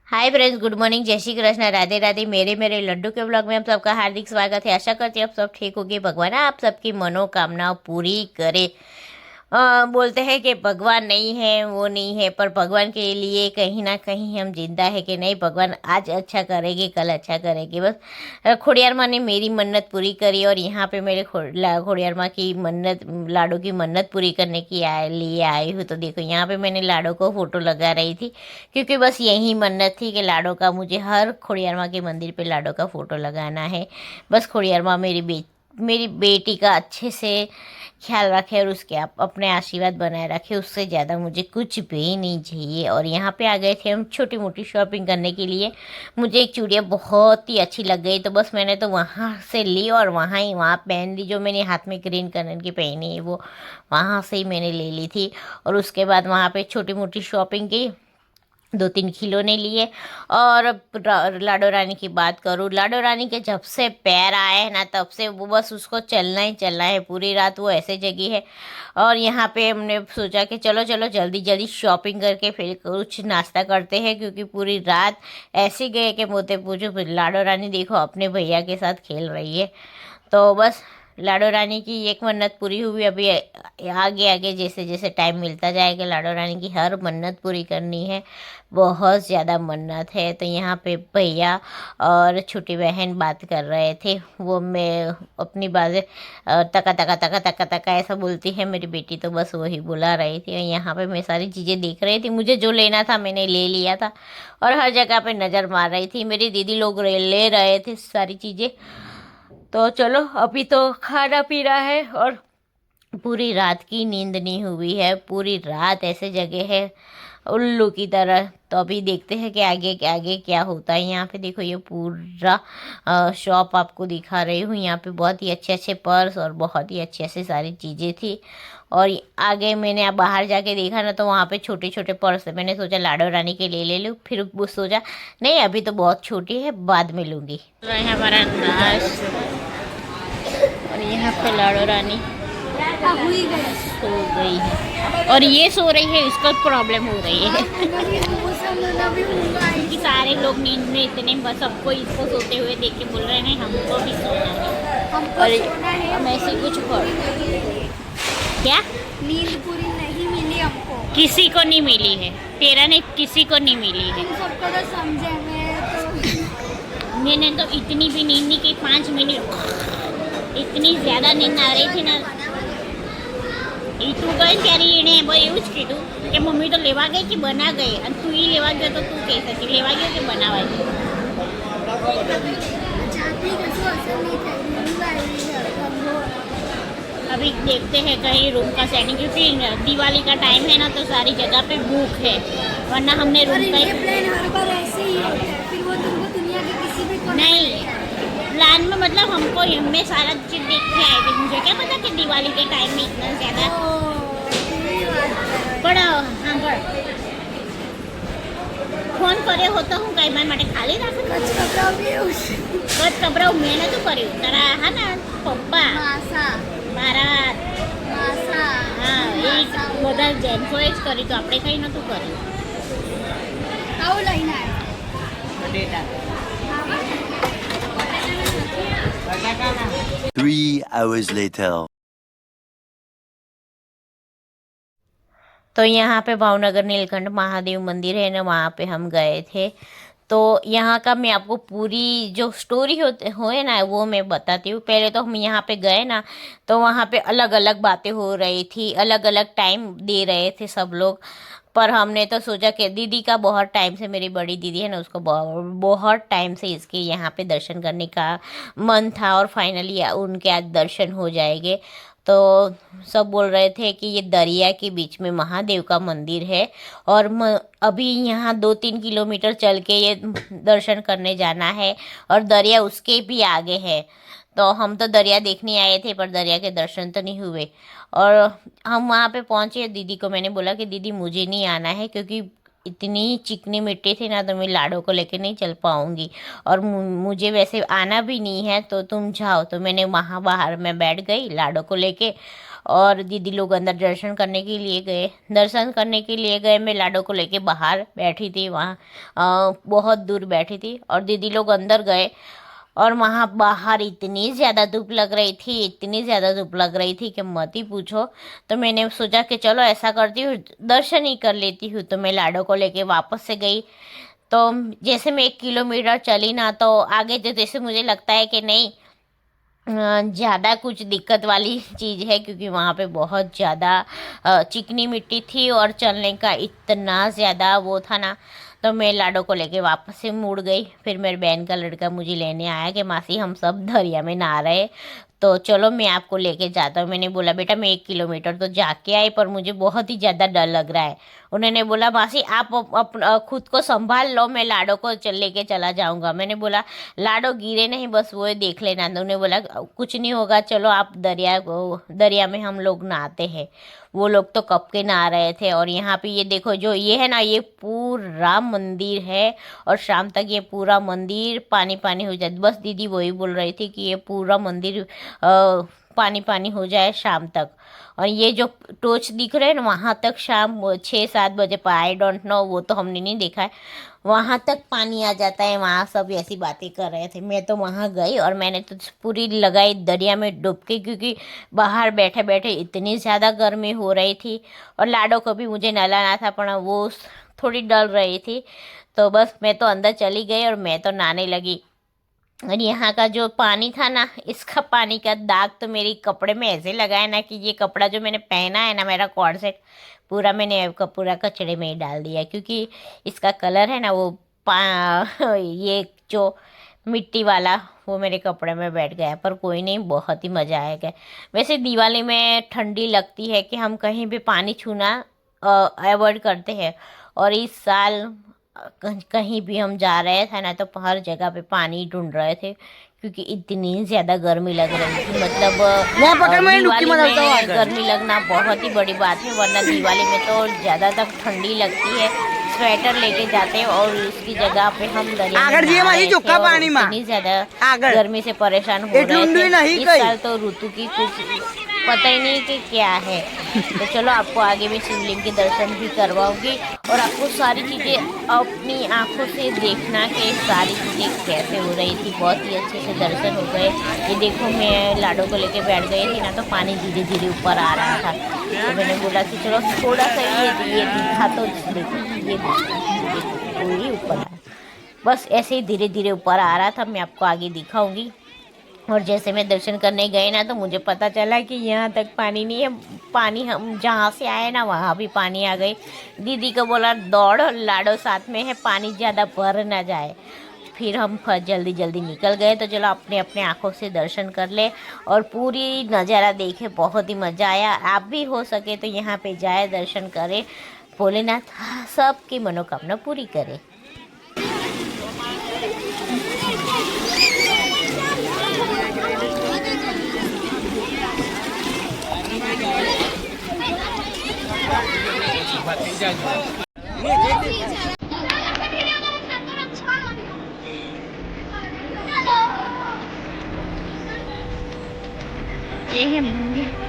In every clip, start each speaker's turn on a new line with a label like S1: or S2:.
S1: Hi friends, good morning, जय श्री कृष्ण, राधे राधे। मेरे लड्डू के ब्लॉग में आप सबका हार्दिक स्वागत है। आशा करती हूँ आप सब ठीक होगी। भगवान आप सबकी मनोकामनाओं पूरी करे। बोलते हैं कि भगवान नहीं है, वो नहीं है, पर भगवान के लिए कहीं ना कहीं हम जिंदा है कि नहीं। भगवान आज अच्छा करेगी, कल अच्छा करेगी। बस खोड़ियार माँ ने मेरी मन्नत पूरी करी और यहाँ पे मेरे खोड़ियार माँ की मन्नत, लाडो की मन्नत पूरी करने की लिए आई हूँ। तो देखो यहाँ पे मैंने लाडो को फ़ोटो लगा रही थी, क्योंकि बस यही मन्नत थी कि लाडो का, मुझे हर खोड़ियार माँ के मंदिर पे लाडो का फ़ोटो लगाना है। बस खोड़ियार माँ मेरी बेटी का अच्छे से ख्याल रखे और उसके आप अपने आशीर्वाद बनाए रखे। उससे ज़्यादा मुझे कुछ भी नहीं चाहिए। और यहाँ पे आ गए थे हम छोटी मोटी शॉपिंग करने के लिए। मुझे एक चूड़िया बहुत ही अच्छी लग गई, तो बस मैंने तो वहाँ से ली और वहाँ पहन ली। जो मैंने हाथ में ग्रीन कलर की पहनी है वो वहाँ से ही मैंने ले ली थी। और उसके बाद वहाँ पे छोटी मोटी शॉपिंग की, 2-3 खिलौने लिए। और लाडो रानी की बात करूँ, लाडो रानी के जब से पैर आए हैं ना, तब से वो बस उसको चलना ही चलना है। पूरी रात वो ऐसे जगी है। और यहाँ पे हमने सोचा कि चलो चलो जल्दी जल्दी शॉपिंग करके फिर कुछ नाश्ता करते हैं, क्योंकि पूरी रात ऐसे गए कि मोते पूछो। लाडो रानी देखो अपने भैया के साथ खेल रही है। तो बस लाडो रानी की एक मन्नत पूरी हुई। अभी आगे आगे जैसे जैसे टाइम मिलता जाएगा, लाडो रानी की हर मन्नत पूरी करनी है। बहुत ज़्यादा मन्नत है। तो यहाँ पे भैया और छोटी बहन बात कर रहे थे। वो मैं अपनी बातें तका तका तका तका तका ऐसा बोलती है मेरी बेटी, तो बस वही बुला रही थी। और यहाँ पे मैं सारी चीज़ें देख रही थी। मुझे जो लेना था मैंने ले लिया था और हर जगह पे नज़र मार रही थी। मेरी दीदी लोग ले रहे थे सारी चीज़ें। तो चलो अभी तो खाना पीना है। और पूरी रात की नींद नहीं हुई है, पूरी रात ऐसे जगह है उल्लू की तरह। तो अभी देखते हैं कि आगे क्या होता है। यहाँ पे देखो ये पूरा शॉप आपको दिखा रही हूँ। यहाँ पे बहुत ही अच्छे अच्छे पर्स और बहुत ही अच्छे अच्छे सारी चीज़ें थी। और आगे मैंने अब बाहर जाके देखा ना, तो वहाँ पे छोटे छोटे पर्स है। मैंने सोचा लाडो रानी के लिए ले लूँ, फिर वो सोचा नहीं अभी तो बहुत छोटी है, बाद में लूँगी। तो है हमारा नाश। और यहाँ पे लाडो रानी सो गई है और ये सो रही है, इसको प्रॉब्लम हो रही है कि सारे लोग नींद में इतने, बस सबको इसको सोते हुए देख के बोल रहे हैं हमको भी सोना है। और हम ऐसे कुछ क्या
S2: नींद पूरी नहीं मिली हमको,
S1: किसी को नहीं मिली है। तेरा ने किसी को नहीं मिली है।
S2: सबको तो समझे।
S1: मैंने तो इतनी भी नींद नहीं की, 5 मिनट इतनी ज़्यादा नींद आ रही थी ना। તું ગઈ ત્યારે એણે એવું જ કીધું કે મમ્મી તો લેવા ગઈ કે બના ગઈ, અને તું એ લેવા ગયો તો તું કહી શકે લેવા ગયો કે બનાવા ગયો। अभी देखते हैं कहीं रूम का सेटिंग, क्योंकि दिवाली का टाइम है ना, तो सारी जगह पे बुक है, वरना हमने रूम का नहीं प्लान में, मतलब हमको में सारा चीज़ देख के आए थे। मुझे क्या पता कि दिवाली के टाइम में इतना ज़्यादा पर हाँ पर फोन करे होता हूँ कई मारे खाली राख कपड़ा मैंने तो કર્યું તારા હા ને પપ્પા મારા હા એ બધા જેન્ટ્સોએ જ કર્યું, તો આપણે કંઈ નહોતું કર્યું।
S3: 3 hours later.
S1: तो यहाँ पे भावनगर नीलकंठ महादेव मंदिर है ना, वहाँ पे हम गए थे। तो यहाँ का मैं आपको पूरी जो स्टोरी होते होए ना वो मैं बताती हूँ। पहले तो हम यहाँ पे गए ना, तो वहाँ पे अलग अलग बातें हो रही थी, अलग अलग टाइम दे रहे थे सब लोग। पर हमने तो सोचा कि दीदी का बहुत टाइम से, मेरी बड़ी दीदी है ना, उसको बहुत टाइम से इसके यहाँ पे दर्शन करने का मन था, और फाइनली उनके आज दर्शन हो जाएंगे। तो सब बोल रहे थे कि ये दरिया के बीच में महादेव का मंदिर है, और अभी यहाँ 2-3 किलोमीटर चल के ये दर्शन करने जाना है, और दरिया उसके भी आगे है। तो हम तो दरिया देखने आए थे, पर दरिया के दर्शन तो नहीं हुए। और हम वहाँ पे पहुँचे, दीदी को मैंने बोला कि दीदी मुझे नहीं आना है, क्योंकि इतनी चिकनी मिट्टी थी ना, तो मैं लाडो को लेके नहीं चल पाऊँगी, और मुझे वैसे आना भी नहीं है, तो तुम जाओ। तो मैंने वहाँ बाहर में बैठ गई लाडो को लेके, और दीदी लोग अंदर दर्शन करने के लिए गए। दर्शन करने के लिए गए, मैं लाडो को लेके बाहर बैठी थी वहाँ, बहुत दूर बैठी थी, और दीदी लोग अंदर गए। और वहाँ बाहर इतनी ज़्यादा धूप लग रही थी, इतनी ज़्यादा धूप लग रही थी कि मत ही पूछो। तो मैंने सोचा कि चलो ऐसा करती हूँ, दर्शन ही कर लेती हूँ। तो मैं लाडो को लेके वापस से गई। तो जैसे मैं 1 किलोमीटर चली ना, तो आगे जो जैसे मुझे लगता है कि नहीं, ज़्यादा कुछ दिक्कत वाली चीज़ है, क्योंकि वहाँ पे बहुत ज़्यादा चिकनी मिट्टी थी, और चलने का इतना ज़्यादा वो था ना। तो मैं लाडो को लेके वापस से मुड़ गई। फिर मेरे बहन का लड़का मुझे लेने आया कि मासी हम सब दरिया में नहा रहे, तो चलो मैं आपको लेके जाता हूँ। मैंने बोला बेटा मैं 1 किलोमीटर तो जाके आई, पर मुझे बहुत ही ज़्यादा डर लग रहा है। उन्होंने बोला मासी आप खुद को संभाल लो, मैं लाडो को लेके चला जाऊँगा। मैंने बोला लाडो गिरे नहीं, बस वो देख लेना। तो उन्होंने बोला कुछ नहीं होगा, चलो आप दरिया में हम लोग नहाते हैं। वो लोग तो कब के नहा रहे थे। और यहाँ पे ये देखो, जो ये है ना, ये पूरा मंदिर है, और शाम तक ये पूरा मंदिर पानी पानी हो जाए। बस दीदी वही बोल रही थी कि ये पूरा मंदिर पानी पानी हो जाए शाम तक। और ये जो टोच दिख रहे हैं ना, वहाँ तक शाम 6-7 बजे पर, आई डोंट नो, वो तो हमने नहीं देखा है, वहाँ तक पानी आ जाता है। वहाँ सब ऐसी बातें कर रहे थे। मैं तो वहाँ गई, और मैंने तो पूरी लगाई दरिया में डुबकी, क्योंकि बाहर बैठे बैठे इतनी ज़्यादा गर्मी हो रही थी। और लाडो को भी मुझे नहलाना था, पर वो थोड़ी डर रही थी। तो बस मैं तो अंदर चली गई, और मैं तो नहाने लगी। और यहाँ का जो पानी था ना, इसका पानी का दाग तो मेरे कपड़े में ऐसे लगा है ना, कि ये कपड़ा जो मैंने पहना है ना, मेरा कॉर्ड सेट, पूरा मैंने पूरा कचड़े में ही डाल दिया, क्योंकि इसका कलर है ना वो ये जो मिट्टी वाला, वो मेरे कपड़े में बैठ गया। पर कोई नहीं, बहुत ही मज़ा आएगा। वैसे दिवाली में ठंडी लगती है कि हम कहीं भी पानी छूना अवॉइड करते हैं। और इस साल कहीं भी हम जा रहे थे ना, तो हर जगह पे पानी ढूंढ रहे थे, क्योंकि इतनी ज़्यादा गर्मी लग रही थी। मतलब दिवाली में गर्मी लगना बहुत ही बड़ी बात है, वरना दिवाली में तो ज़्यादातर ठंडी लगती है, स्वेटर लेके जाते हैं, और उसकी जगह पे हम दरिया में नहा रहे थे, और इतनी ज़्यादा गर्मी से परेशान हो रहे थे। इस साल तो ऋतु की कुछ पता ही नहीं कि क्या है। तो चलो आपको आगे भी शिवलिंग के दर्शन भी करवाऊंगी, और आपको सारी चीज़ें अपनी आंखों से देखना कि सारी चीज़ें कैसे हो रही थी। बहुत ही अच्छे से दर्शन हो गए। ये देखो, मैं लाडो को लेके बैठ गई थी ना, तो पानी धीरे धीरे ऊपर आ रहा था। तो मैंने बोला कि चलो थोड़ा सा ये दिखा, तो देखो ये पूरी ऊपर आया। बस ऐसे ही धीरे धीरे ऊपर आ रहा था। मैं आपको आगे दिखाऊंगी। और जैसे मैं दर्शन करने गई ना, तो मुझे पता चला कि यहाँ तक पानी नहीं है। पानी हम जहाँ से आए ना, वहाँ भी पानी आ गई। दीदी को बोला दौड़, लाडो साथ में है, पानी ज़्यादा भर ना जाए। फिर हम जल्दी जल्दी निकल गए। तो चलो अपने अपने आँखों से दर्शन कर ले, और पूरी नज़ारा देखे, बहुत ही मज़ा आया। आप भी हो सके तो यहाँ पे जाए, दर्शन करें। भोलेनाथ सबकी मनोकामना पूरी करे। ये है मंदिर।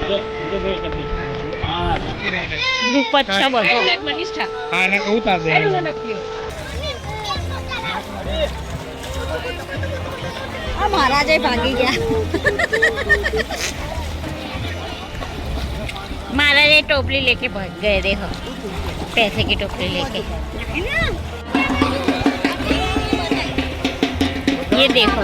S4: Look.
S1: પચ્છા બધો
S3: હા ને ઉતાર દે
S2: महाराज भागी गया
S1: महाराज ये टोपली लेके भाग गए देखो पैसे की टोपली लेके ये देखो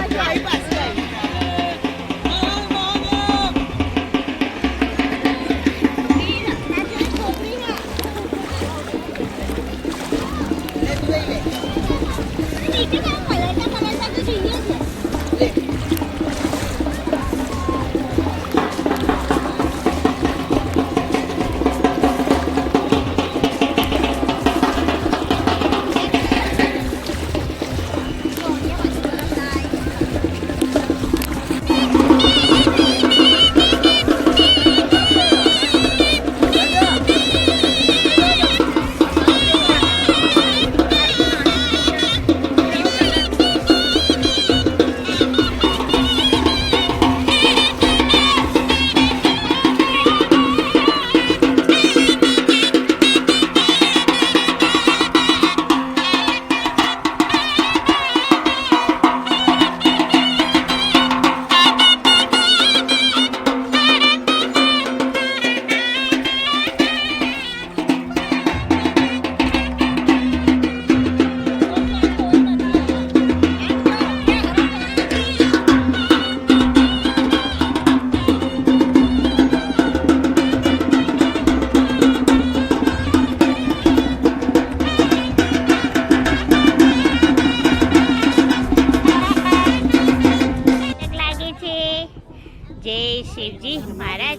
S1: जय शिवजी महाराज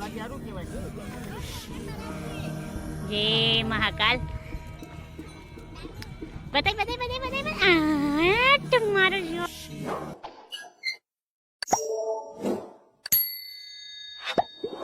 S1: जय महाकाल बताइए तुम्हारा